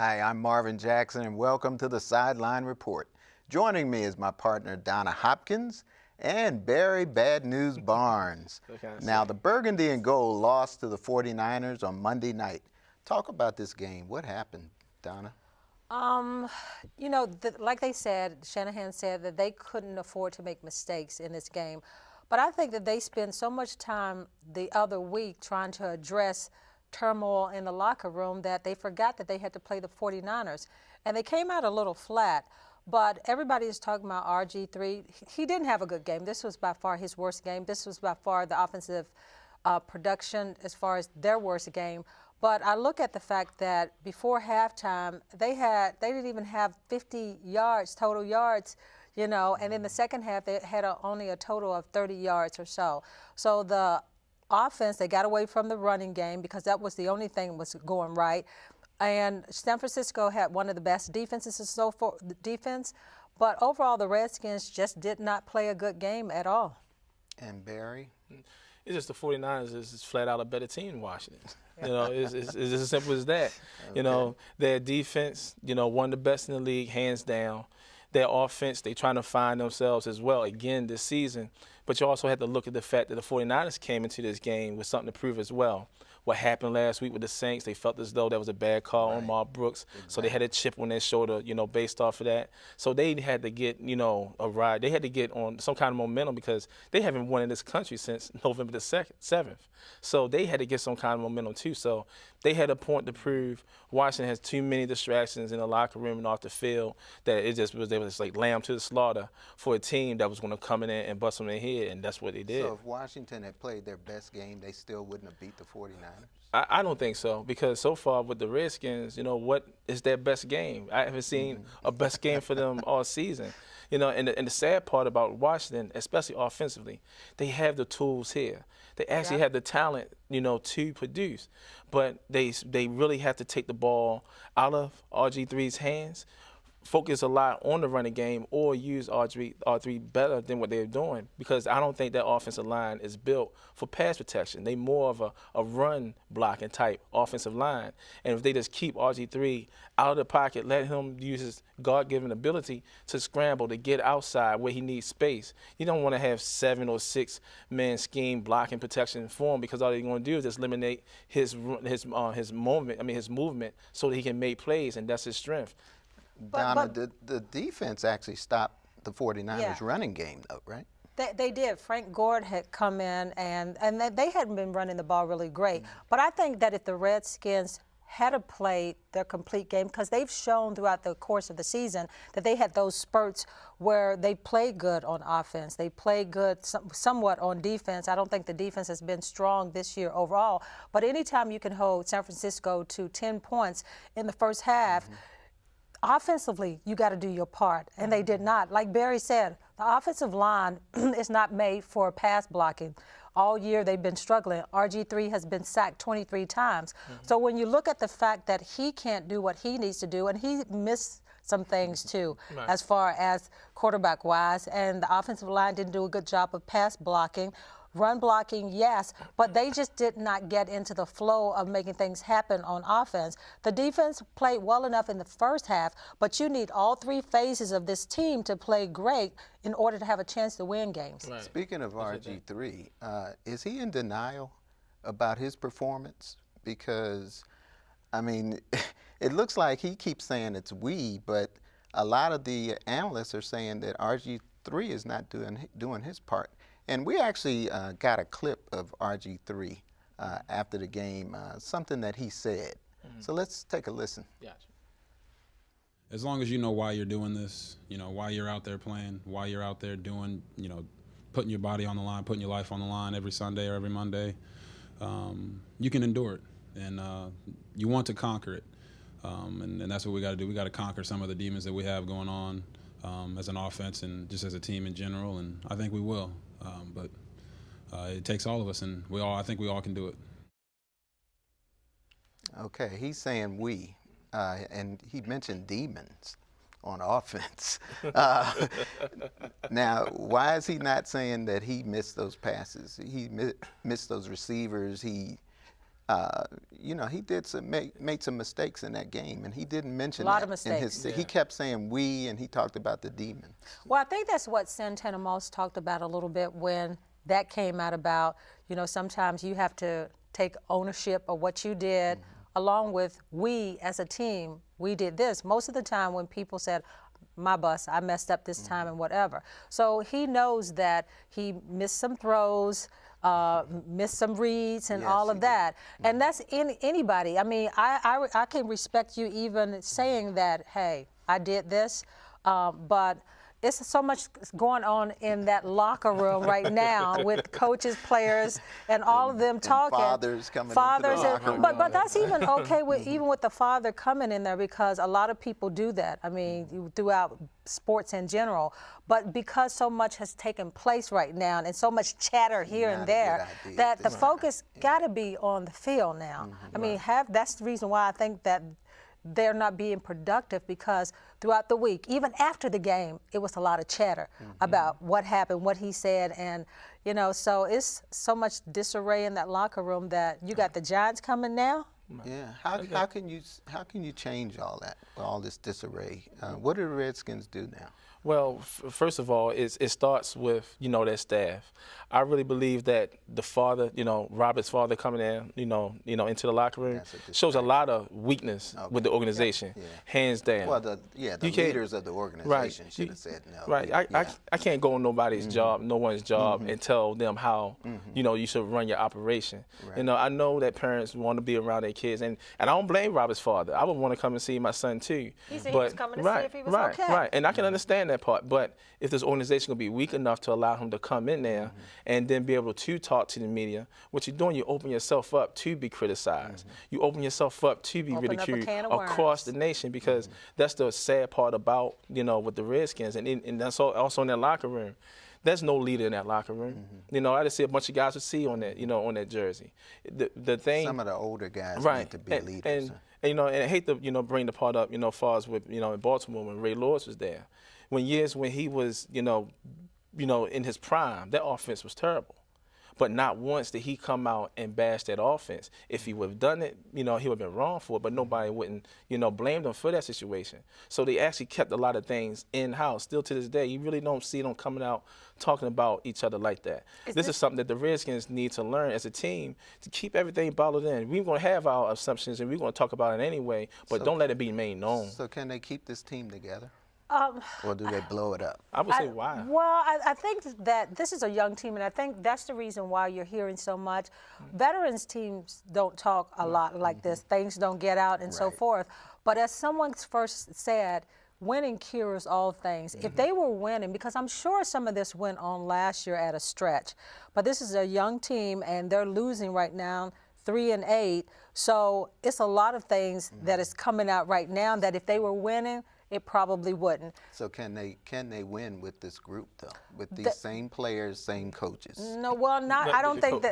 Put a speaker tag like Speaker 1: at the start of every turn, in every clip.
Speaker 1: Hi, I'm Marvin Jackson, and welcome to the Sideline Report. Joining me is my partner, Donna Hopkins, and Barry Bad News Barnes. Now, the Burgundy and Gold lost to the 49ers on Monday night. Talk about this game. What happened, Donna?
Speaker 2: Like they said, Shanahan said that they couldn't afford to make mistakes in this game. But I think that they spent so much time the other week trying to address turmoil in the locker room that they forgot that they had to play the 49ers. And they came out a little flat. But everybody is talking about RG3. He didn't have a good game. This was by far his worst game. This was by far the offensive production as far as their worst game. But I look at the fact that before halftime, they didn't even have 50 yards, total yards, and in the second half, they had only a total of 30 yards or so. So the offense, they got away from the running game because that was the only thing that was going right. And San Francisco had one of the best defenses but overall the Redskins just did not play a good game at all.
Speaker 1: And Barry?
Speaker 3: It's just the 49ers is flat out a better team than Washington. It's just as simple as that. Okay. Their defense, one of the best in the league, hands down. Their offense, they're trying to find themselves as well again this season. But you also have to look at the fact that the 49ers came into this game with something to prove as well. What happened last week with the Saints, they felt as though that was a bad call on Mark Brooks. Exactly. So they had a chip on their shoulder, based off of that. So they had to get, a ride. They had to get on some kind of momentum because they haven't won in this country since November the 7th. So they had to get some kind of momentum too. So they had a point to prove. Washington has too many distractions in the locker room and off the field that they was like lamb to the slaughter for a team that was going to come in and bust them in their head, and that's what they did.
Speaker 1: So if Washington had played their best game, they still wouldn't have beat the 49ers?
Speaker 3: I don't think so, because so far with the Redskins, what is their best game? I haven't seen a best game for them all season. And the sad part about Washington, especially offensively, they have the tools here. They actually have the talent, to produce. But they really have to take the ball out of RG3's hands, focus a lot on the running game, or use R3 better than what they're doing, because I don't think that offensive line is built for pass protection. They more of a run blocking type offensive line. And if they just keep RG3 out of the pocket, let him use his God-given ability to scramble, to get outside where he needs space. You don't want to have 7 or 6 man scheme blocking protection for him, because all they're going to do is just eliminate his movement so that he can make plays, and that's his strength.
Speaker 1: Donna, the defense actually stopped the 49ers running game, though, right?
Speaker 2: They did. Frank Gore had come in, and they hadn't been running the ball really great. But I think that if the Redskins had played their complete game, because they've shown throughout the course of the season that they had those spurts where they played good on offense. They played good somewhat on defense. I don't think the defense has been strong this year overall. But anytime you can hold San Francisco to 10 points in the first half, offensively, you got to do your part, and they did not. Like Barry said, the offensive line is not made for pass blocking. All year they've been struggling. RG3 has been sacked 23 times. So when you look at the fact that he can't do what he needs to do, and he missed some things too, as far as quarterback-wise, and the offensive line didn't do a good job of pass blocking. Run blocking, yes, but they just did not get into the flow of making things happen on offense. The defense played well enough in the first half, but you need all 3 phases of this team to play great in order to have a chance to win games.
Speaker 1: Right. Speaking of RG3, is he in denial about his performance? Because, it looks like he keeps saying it's we, but a lot of the analysts are saying that RG3 is not doing his part. And we actually got a clip of RG3 after the game, something that he said. So let's take a listen.
Speaker 3: Gotcha.
Speaker 4: As long as you know why you're doing this, why you're out there playing, why you're out there doing, putting your body on the line, putting your life on the line every Sunday or every Monday, you can endure it. And you want to conquer it. And that's what we got to do. We got to conquer some of the demons that we have going on as an offense and just as a team in general. And I think we will. But it takes all of us, and I think we all can do it.
Speaker 1: Okay, he's saying we, and he mentioned demons on offense. Now, why is he not saying that he missed those passes? He missed those receivers. He you know, he did made some mistakes in that game, and he didn't mention
Speaker 2: A lot
Speaker 1: that
Speaker 2: of mistakes.
Speaker 1: He kept saying we, and he talked about the demons.
Speaker 2: Well, I think that's what Santana Moss talked about a little bit when that came out about, you know, sometimes you have to take ownership of what you did, along with we as a team, we did this. Most of the time when people said, my bus, I messed up this time and whatever. So he knows that he missed some throws, missed some reads and
Speaker 1: Yes,
Speaker 2: all
Speaker 1: he
Speaker 2: of
Speaker 1: did.
Speaker 2: that. And that's anybody. I mean, I can respect you even saying that, hey, I did this, but it's so much going on in that locker room right now with coaches, players, and all of them talking.
Speaker 1: Fathers coming into the locker room.
Speaker 2: But that's even okay with even with the father coming in there, because a lot of people do that. I mean, throughout sports in general. But because so much has taken place right now and so much chatter here and there, that the focus got to be on the field now. I mean, that's the reason why I think that they're not being productive, because throughout the week, even after the game, it was a lot of chatter about what happened, what he said, and you know, so it's so much disarray in that locker room that you got the Giants coming now.
Speaker 1: Yeah, how can you change all that, all this disarray? What do the Redskins do now?
Speaker 3: Well, first of all, it starts with, you know, their staff. I really believe that the father, you know, Robert's father coming in, you know, into the locker room shows a lot of weakness with the organization, hands down.
Speaker 1: Well, the leaders of the organization should have said no.
Speaker 3: Right. I can't go on nobody's job, no one's job, and tell them how, you know, you should run your operation.
Speaker 1: Right.
Speaker 3: You know, I know that parents want to be around their kids, and I don't blame Robert's father. I would want to come and see my son too.
Speaker 2: He said he was coming to see if he was okay.
Speaker 3: Right, and I can understand that part, but if this organization going to be weak enough to allow him to come in there and then be able to talk to the media, what you're doing, you open yourself up to be criticized. You open yourself up to be ridiculed across the nation, because that's the sad part about, you know, with the Redskins, and that's also in their locker room. There's no leader in that locker room. You know, I just see a bunch of guys with C on that, you know, on that jersey. The thing.
Speaker 1: Some of the older guys need to be leaders.
Speaker 3: And you know, and I hate to, you know, bring the part up, you know, as far as with, you know, in Baltimore when Ray Lewis was there. When he was, you know, in his prime, that offense was terrible. But not once did he come out and bash that offense. If he would have done it, you know, he would have been wrong for it, but nobody wouldn't, you know, blame him for that situation. So they actually kept a lot of things in-house. Still to this day, you really don't see them coming out talking about each other like that. This is something that the Redskins need to learn as a team, to keep everything bottled in. We're going to have our assumptions, and we're going to talk about it anyway, but don't let it be made known.
Speaker 1: So can they keep this team together? Or do they blow it up?
Speaker 3: I would say why?
Speaker 2: Well, I think that this is a young team, and I think that's the reason why you're hearing so much. Veterans teams don't talk a lot like this. Things don't get out and so forth. But as someone first said, winning cures all things. If they were winning, because I'm sure some of this went on last year at a stretch, but this is a young team, and they're losing right now 3-8. So it's a lot of things that is coming out right now that if they were winning, it probably wouldn't.
Speaker 1: So can they win with this group though? With these same players, same coaches?
Speaker 2: No, well, not. I don't think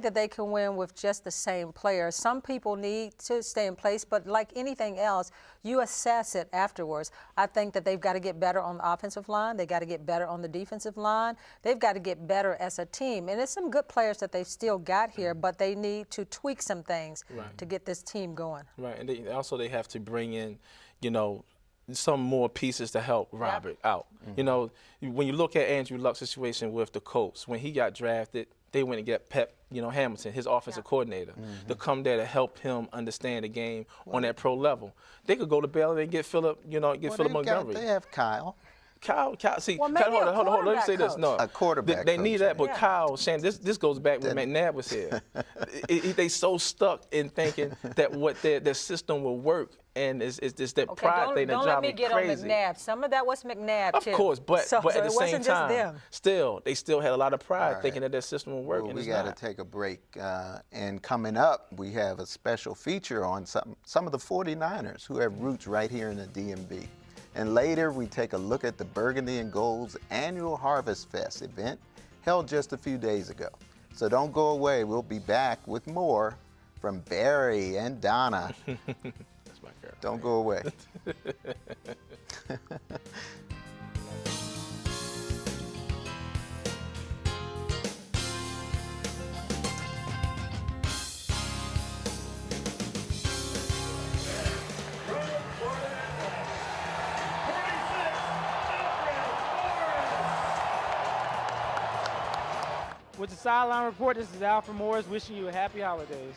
Speaker 2: that they can win with just the same players. Some people need to stay in place, but like anything else, you assess it afterwards. I think that they've got to get better on the offensive line. They got to get better on the defensive line. They've got to get better as a team. And it's some good players that they've still got here, but they need to tweak some things to get this team going.
Speaker 3: Right, and they have to bring in, you know, some more pieces to help Robert out. You know, when you look at Andrew Luck's situation with the Colts, when he got drafted, they went and get Pep, you know, Hamilton, his offensive coordinator, to come there to help him understand the game on that pro level. They could go to Baylor and get Philip, you know, Philip Montgomery.
Speaker 1: They have Kyle.
Speaker 3: Kyle, see,
Speaker 2: well,
Speaker 3: hold on, let me say this. No,
Speaker 1: a quarterback.
Speaker 3: They need that, but
Speaker 2: Yeah.
Speaker 3: Kyle, Shannon, this goes back when McNabb was here. They so stuck in thinking that what their system will work, and it's just that pride thing that drives me crazy.
Speaker 2: Don't let me get on McNabb. Some of that was McNabb too.
Speaker 3: Of course, but at the same time,
Speaker 2: them.
Speaker 3: they still had a lot of pride thinking that their system will work.
Speaker 1: Well,
Speaker 3: and
Speaker 1: we
Speaker 3: it's
Speaker 1: got to
Speaker 3: not.
Speaker 1: take a break. And coming up, we have a special feature on some of the 49ers who have roots right here in the DMV. And later, we take a look at the Burgundy and Gold's annual Harvest Fest event held just a few days ago. So don't go away. We'll be back with more from Barry and Donna.
Speaker 3: That's my girl.
Speaker 1: Don't go away.
Speaker 5: With the Sideline Report, this is Alfred Morris wishing you a happy holidays.